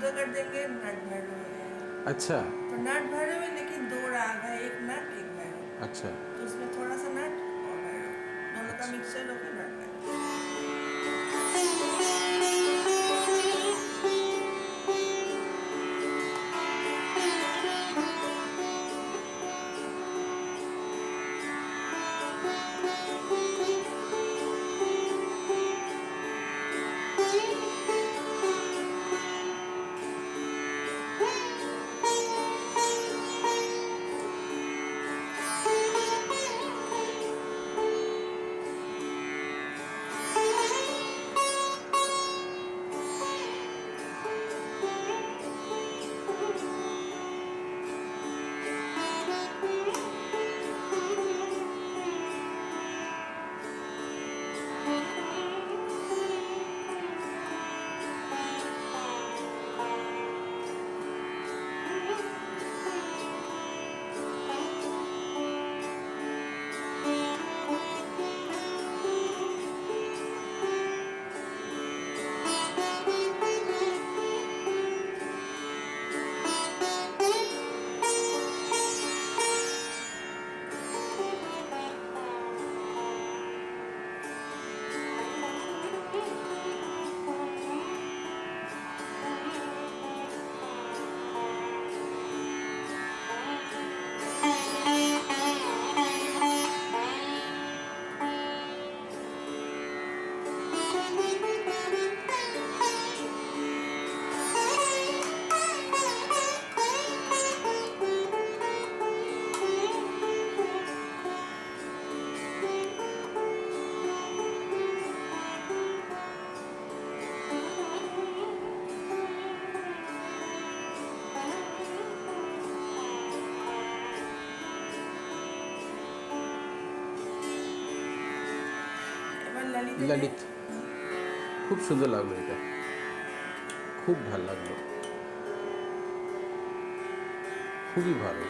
शुद्ध कर देंगे, नट भैरव हो जाएगा। अच्छा। तो नट भैरव है, लेकिन दो राग है, एक नट एक भैरव। अच्छा। तो उसमें थोड़ा सा नट और भैरव दोनों का अच्छा। मिक्सचर होकर नट भैरव। এবার ললিতে যাই। ললিত। খুব সুন্দর লাগলো এটা, খুব ভালো লাগলো, খুবই ভালো।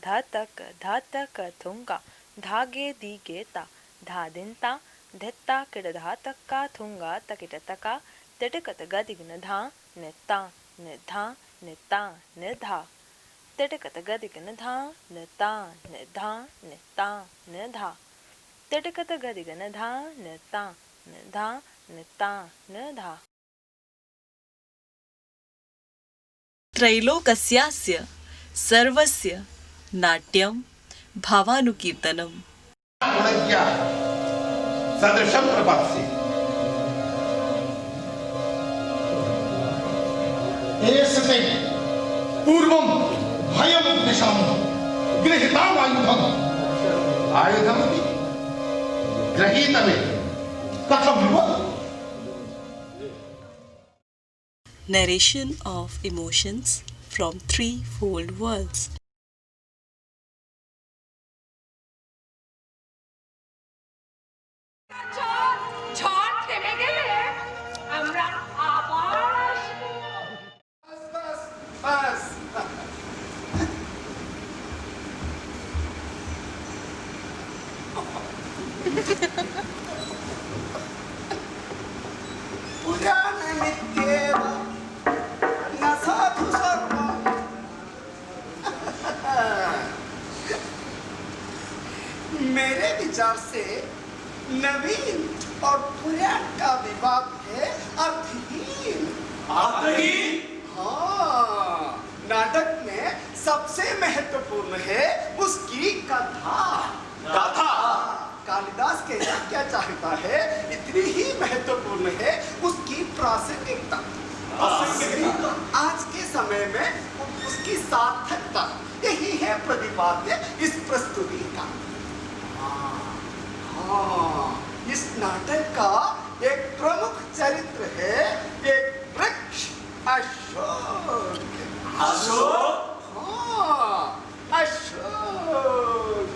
धातक धातक थुंगा धागे दीगेता धादिंता धित्ता किडधातक्का थुंगा तकिटतका तिटकत गदिगन धा नित्ता निधा नित्ता निधा तिटकत गदिगन धा नित्ता निधा नित्ता निधा तिटकत गदिगन धा नित्ता निधा नित्ता निधा। त्रैलोकस्यास्य सर्वस्य नाट्यं भावानुकीर्तनम् गुणज्ञा सदृशं प्रभास्य एषते पूर्वं भयं दिशामि गृहीताम् आयुधमपि गृहीतमेव कथं Narration of emotions from threefold worlds. ঝড় থেমে গেলে আমরা আবার আসবো। बस पुराणनित्येव न साधु सर्वम्। मेरे विचार से नवीन और पुराण का विवाद है अर्थहीन। हाँ, नाटक में सबसे महत्वपूर्ण है उसकी कथा। कालिदास कहना क्या चाहता है, इतनी ही महत्वपूर्ण है उसकी प्रासंगिकता। आज के समय में उसकी सार्थकता, यही है प्रतिपाद्य इस प्रस्तुति का। इस नाटक का एक प्रमुख चरित्र है एक वृक्ष अशोक। हाँ, अशोक।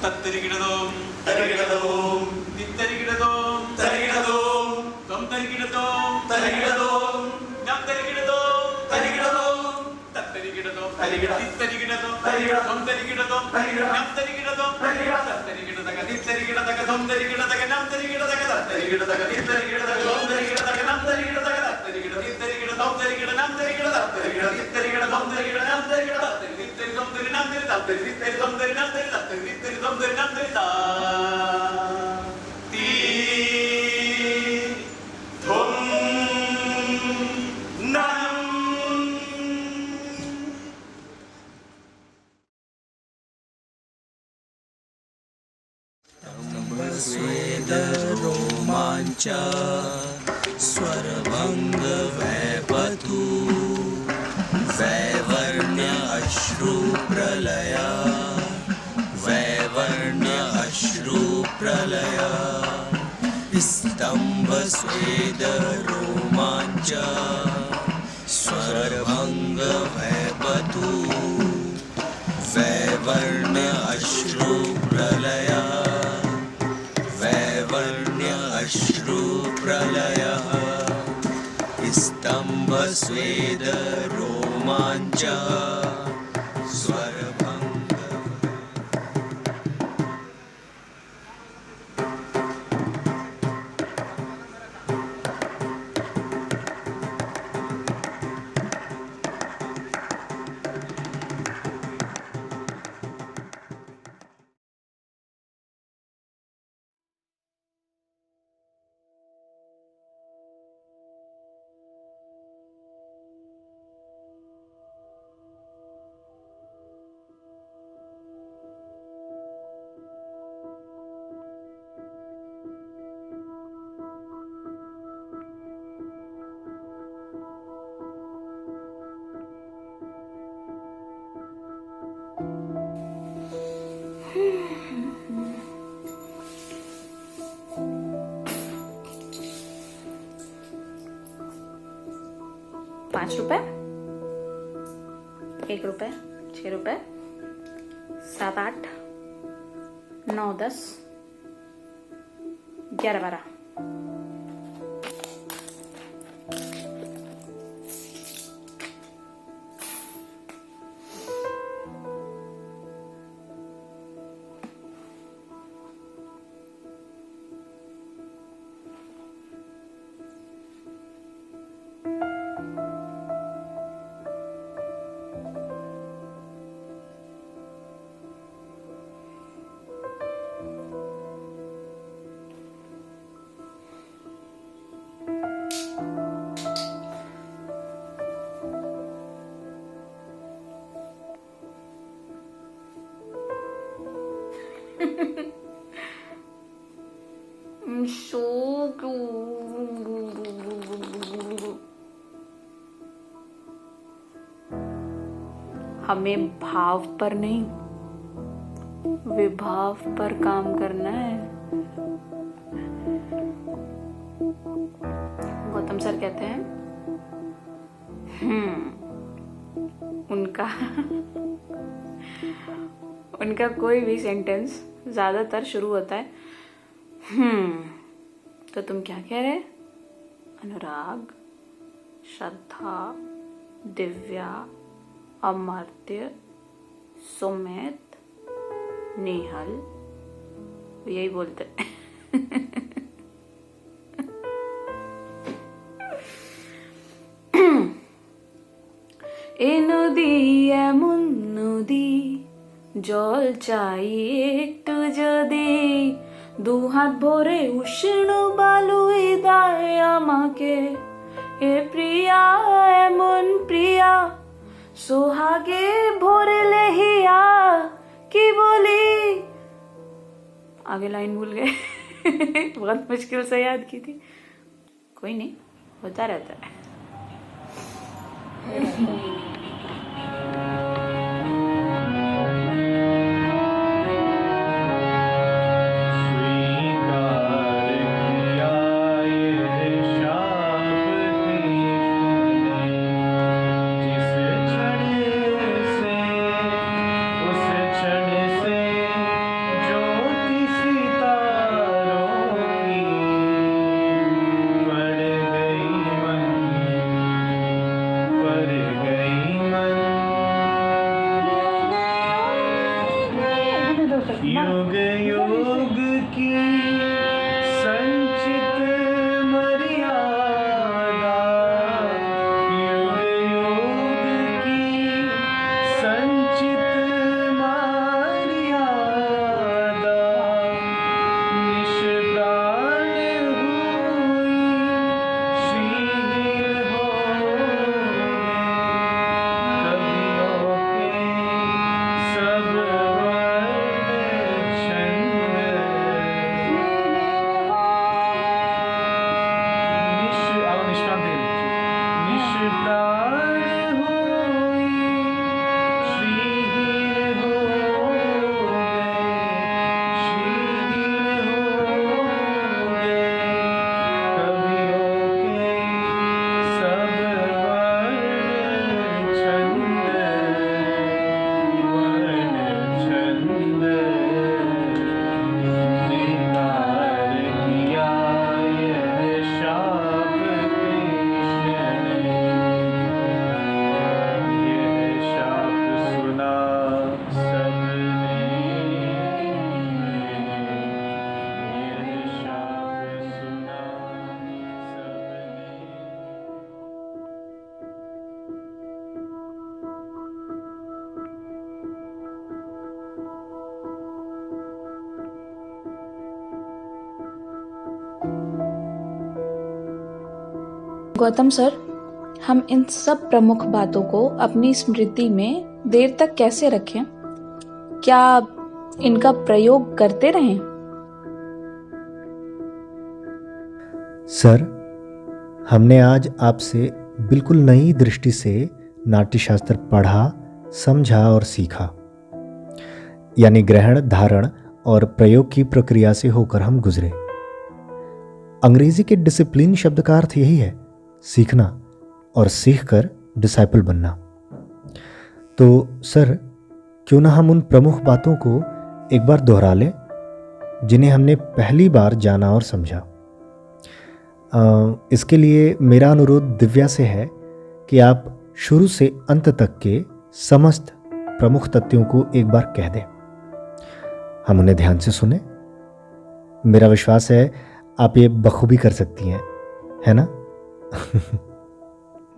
तत्तरिगिडदोम तरिगिडदोम तित्तरिगिडदोम तरिगिडदोम तम तरिगिडदोम तरिगिडदोम नम तरिगिडदोम तरिगिडदोम तत्तरिगिडदोम तरिगिडदोम तित्तरिगिडदोम तरिगिडदोम तम तरिगिडदोम तरिगिडदोम नम तरिगिडदोम तरिगिडदोम तत्तरिगिडदक तित्तरिगिडदक तम तरिगिडदक नम तरिगिडदक तत्तरिगिडदक तित्तरिगिडदक तम तरिगिडदक नम तरिगिडदक तत्तरिगिडदक तित्तरिगिडदक तम तरिगिडदक नम तरिगिडदक तत्तरिगिडदक तित्तरिगिडदक तम तरिगिडदक नम तरिगिडदक तित्तरिगिडदक तम तरिगिडदक नम तरिगिडदक तित्तरिगिडदक तम तरिगिडदक नम तरिगिडदक रोमांचा स्वरभंग वैपतु वैवर्ण्य अश्रु प्रलया वैवर्ण्य अश्रु प्रलया स्तंभ स्वेद रोमांच स्वरभंग वैपतु वैवर्ण्य अश्रु प्रलया वैवर्ण्य अश्रु प्रलया स्तंभ स्वेद रोमांच स्वरभंग। ₹5, ₹1, ₹6, 7, 8, 9, 10, 11, 12। हमें भाव पर नहीं विभाव पर काम करना है। गौतम सर कहते हैं उनका कोई भी सेंटेंस ज्यादातर शुरू होता है तो तुम क्या कह रहे? अनुराग, श्रद्धा, दिव्या, अमर्त्य, सुमित, नेहल, यही बोलते ए नदी एमन नदी জল চাই একটু যদি দুহাত ভরে উষ্ণ বালুই দায় আমাকে এ প্রিয়া এমন প্রিয়া সোহাগে ভরে लेहिया की बोली। आगे लाइन भूल गए बहुत मुश्किल से याद की थी। कोई नहीं, होता रहता है। गई गौतम सर, हम इन सब प्रमुख बातों को अपनी स्मृति में देर तक कैसे रखें? क्या इनका प्रयोग करते रहें? सर, हमने आज आपसे बिल्कुल नई दृष्टि से नाट्यशास्त्र पढ़ा, समझा और सीखा। यानी ग्रहण, धारण और प्रयोग की प्रक्रिया से होकर हम गुजरे। अंग्रेजी के डिसिप्लिन शब्द का अर्थ यही है, सीखना और सीखकर डिसाइपल बनना। तो सर, क्यों ना हम उन प्रमुख बातों को एक बार दोहरा लें जिन्हें हमने पहली बार जाना और समझा। इसके लिए मेरा अनुरोध दिव्या से है कि आप शुरू से अंत तक के समस्त प्रमुख तथ्यों को एक बार कह दें। हम उन्हें ध्यान से सुने। मेरा विश्वास है आप ये बखूबी कर सकती हैं, है ना?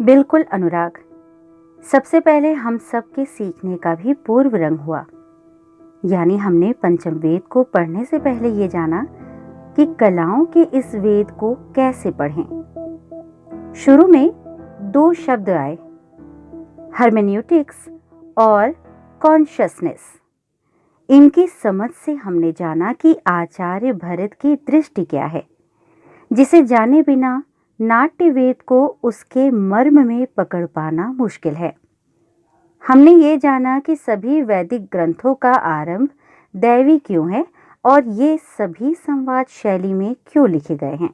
बिल्कुल अनुराग। सबसे पहले हम सब के सीखने का भी पूर्व रंग हुआ। यानी हमने पंचम वेद को पढ़ने से पहले ये जाना कि कलाओं के इस वेद को कैसे पढ़ें। शुरू में 2 शब्द आए, हर्मेन्यूटिक्स और कॉन्शसनेस। इनकी समझ से हमने जाना कि आचार्य भरत की दृष्टि क्या है, जिसे जाने बिना नाट्य वेद को उसके मर्म में पकड़ पाना मुश्किल है। हमने ये जाना कि सभी वैदिक ग्रंथों का आरंभ दैवी क्यों है और ये सभी संवाद शैली में क्यों लिखे गए हैं,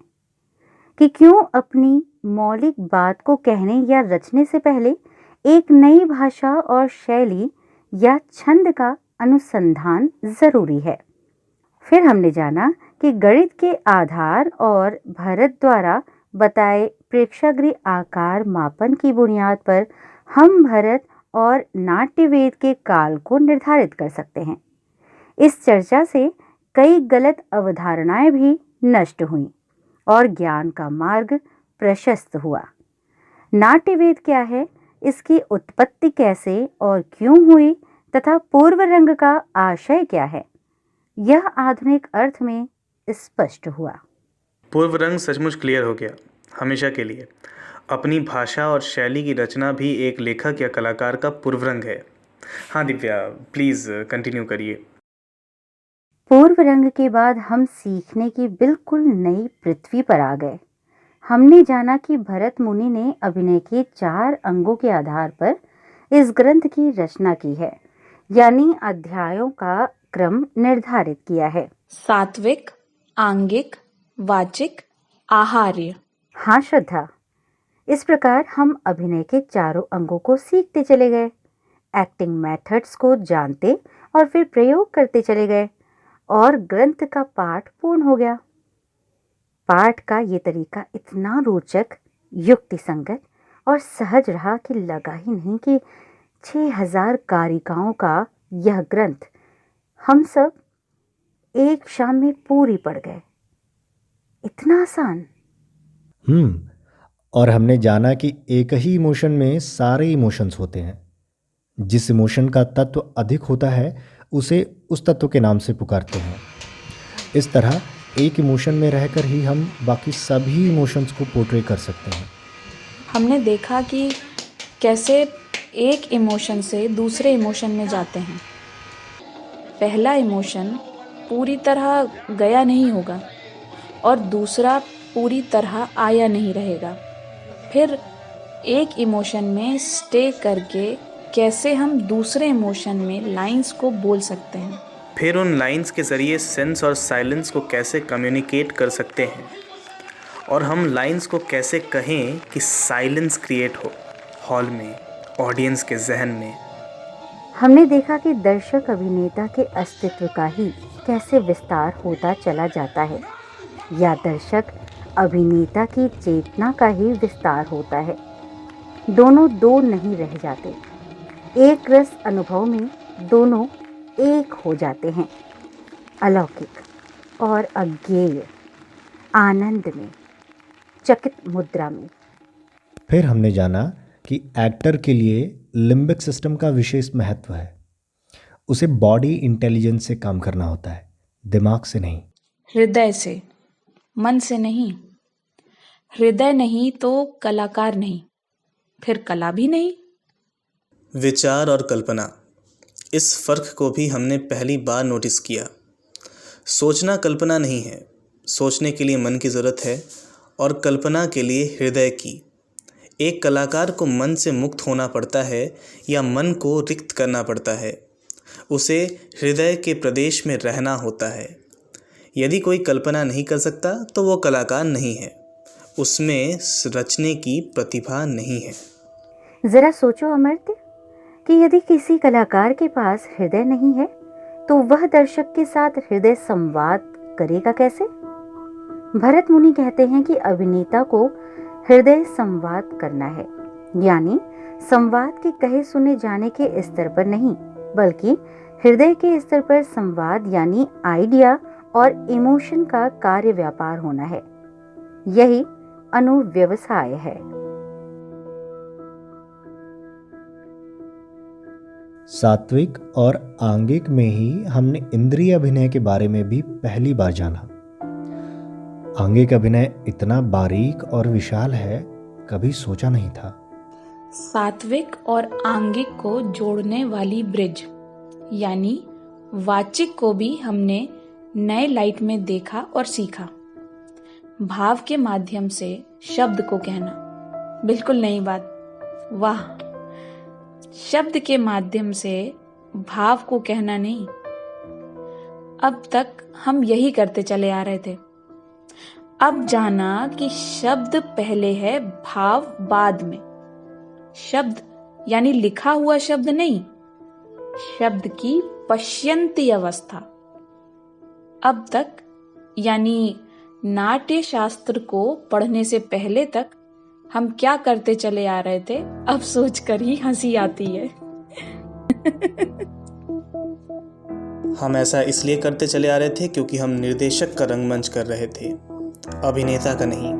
कि क्यों अपनी मौलिक बात को कहने या रचने से पहले एक नई भाषा और शैली या छंद का अनुसंधान जरूरी है। फिर हमने जाना कि गणित के आधार और भरत द्वारा बताए प्रेक्षागृह आकार मापन की बुनियाद पर हम भरत और नाट्यवेद के काल को निर्धारित कर सकते हैं। इस चर्चा से कई गलत अवधारणाएं भी नष्ट हुईं और ज्ञान का मार्ग प्रशस्त हुआ। नाट्यवेद क्या है, इसकी उत्पत्ति कैसे और क्यों हुई तथा पूर्व रंग का आशय क्या है, यह आधुनिक अर्थ में स्पष्ट हुआ। पूर्व रंग सचमुच क्लियर हो गया हमेशा के लिए। अपनी भाषा और शैली की रचना भी एक लेखक या कलाकार का पूर्व रंग है। हाँ दिव्या, प्लीज कंटिन्यू करिए। पूर्व रंग के बाद हम सीखने की बिल्कुल नई पृथ्वी पर आ गए। हमने जाना कि भरत मुनि ने अभिनय के 4 अंगों के आधार पर इस ग्रंथ की रचना की है, यानी अध्यायों का क्रम निर्धारित किया है। सात्विक, आंगिक, वाचिक, आहार्य। हाँ श्रद्धा, इस प्रकार हम अभिनय के 4 अंगों को सीखते चले गए, एक्टिंग मेथड्स को जानते और फिर प्रयोग करते चले गए और ग्रंथ का पाठ पूर्ण हो गया। पाठ का ये तरीका इतना रोचक, युक्ति संगत और सहज रहा कि लगा ही नहीं कि 6000 कारिकाओं का यह ग्रंथ हम सब एक शाम में पूरी पढ़ गए। इतना आसान। और हमने जाना कि एक ही इमोशन में सारे इमोशंस होते हैं। जिस इमोशन का तत्व अधिक होता है उसे उस तत्व के नाम से पुकारते हैं। इस तरह एक इमोशन में रहकर ही हम बाकी सभी इमोशंस को पोर्ट्रे कर सकते हैं। हमने देखा कि कैसे एक इमोशन से दूसरे इमोशन में जाते हैं। पहला इमोशन पूरी तरह गया नहीं होगा और दूसरा पूरी तरह आया नहीं रहेगा। फिर एक इमोशन में स्टे करके कैसे हम दूसरे इमोशन में लाइंस को बोल सकते हैं। फिर उन लाइंस के ज़रिए सेंस और साइलेंस को कैसे कम्युनिकेट कर सकते हैं और हम लाइंस को कैसे कहें कि साइलेंस क्रिएट हो हॉल में, ऑडियंस के जहन में। हमने देखा कि दर्शक अभिनेता के अस्तित्व का ही कैसे विस्तार होता चला जाता है, या दर्शक अभिनेता की चेतना का ही विस्तार होता है। दोनों दो नहीं रह जाते। एक रस अनुभव में दोनों एक हो जाते हैं। अलौकिक और अज्ञेय, आनंद में, चकित मुद्रा में। फिर हमने जाना कि एक्टर के लिए लिम्बिक सिस्टम का विशेष महत्व है। उसे बॉडी इंटेलिजेंस से काम करना होता है, दिमाग से नहीं। हृदय से, मन से नहीं। हृदय नहीं तो कलाकार नहीं, फिर कला भी नहीं। विचार और कल्पना, इस फर्क को भी हमने पहली बार नोटिस किया। सोचना कल्पना नहीं है, सोचने के लिए मन की ज़रूरत है और कल्पना के लिए हृदय की। एक कलाकार को मन से मुक्त होना पड़ता है या मन को रिक्त करना पड़ता है, उसे हृदय के प्रदेश में रहना होता है। यदि कोई कल्पना नहीं कर सकता तो वो कलाकार नहीं है, उसमें रचने की प्रतिभा नहीं है। जरा सोचो अमर्त्य कि यदि किसी कलाकार के पास हृदय नहीं है तो वह दर्शक के साथ हृदय संवाद करेगा कैसे? भरत मुनि कहते हैं कि अभिनेता को हृदय संवाद करना है, यानी संवाद के कहे सुने जाने के स्तर पर नहीं, बल्कि हृदय के स्तर पर संवाद यानी आइडिया और इमोशन का कार्य व्यापार होना है। यही अनुव्यवसाय है। सात्विक और आंगिक में ही हमने इंद्रिय अभिनय के बारे में भी पहली बार जाना। आंगिक अभिनय इतना बारीक और विशाल है, कभी सोचा नहीं था। सात्विक और आंगिक को जोड़ने वाली ब्रिज यानी वाचिक को भी हमने नए लाइट में देखा और सीखा। भाव के माध्यम से शब्द को कहना, बिल्कुल नई बात। वाह, शब्द के माध्यम से भाव को कहना नहीं। अब तक हम यही करते चले आ रहे थे। अब जाना कि शब्द पहले है, भाव बाद में। शब्द यानी लिखा हुआ शब्द नहीं, शब्द की पश्यंती अवस्था। अब तक यानी नाट्य शास्त्र को पढ़ने से पहले तक हम क्या करते चले आ रहे थे, अब सोचकर ही हंसी आती है। हम ऐसा इसलिए करते चले आ रहे थे क्योंकि हम निर्देशक का रंगमंच कर रहे थे, अभिनेता का नहीं।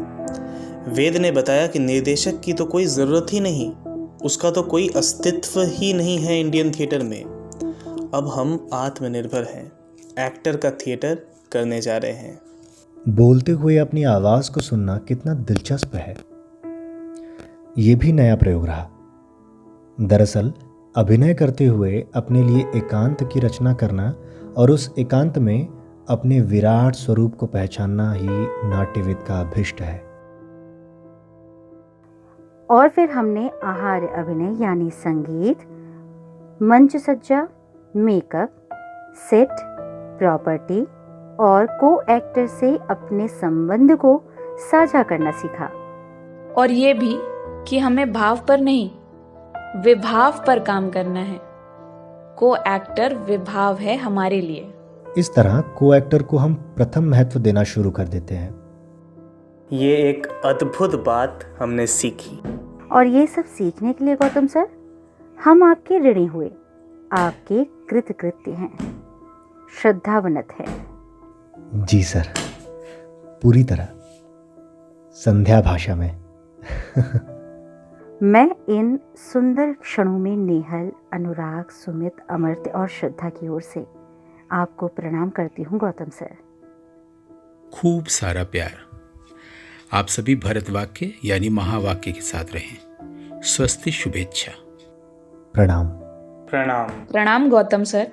वेद ने बताया कि निर्देशक की तो कोई ज़रूरत ही नहीं, उसका तो कोई अस्तित्व ही नहीं है इंडियन थिएटर में। अब हम आत्मनिर्भर हैं, एक्टर का थिएटर करने जा रहे हैं। बोलते हुए अपनी आवाज़ को सुनना कितना दिलचस्प है। ये भी नया प्रयोग रहा। दरअसल अभिनय करते हुए अपने लिए एकांत की रचना करना और उस एकांत में अपने विराट स्वरूप को पहचानना ही नाट्यवेद का अभिष्ट है। और फिर हमने आहार अभिनय यानी संगीत, मंच सज्जा, मेकअप, सेट, प्रॉपर्टी और को एक्टर से अपने संबंध को साझा करना सीखा। और ये भी कि हमें भाव पर नहीं, विभाव पर काम करना है। को एक्टर विभाव है हमारे लिए। इस तरह को एक्टर को हम प्रथम महत्व देना शुरू कर देते हैं। ये एक अद्भुत बात हमने सीखी। और ये सब सीखने के लिए गौतम सर, हम आपके ऋणी हुए, आपके कृतकृत्य हैं, श्रद्धावनत है। जी सर, पूरी तरह, संध्या भाषा में। मैं इन सुंदर क्षणों में नेहल, अनुराग, सुमित, अमर्त्य और श्रद्धा की ओर से आपको प्रणाम करती हूँ गौतम सर। खूब सारा प्यार। आप सभी भरत वाक्य यानी महावाक्य के साथ रहें। स्वस्ति, शुभेच्छा। प्रणाम। प्रणाम। प्रणाम गौतम सर।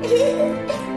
है।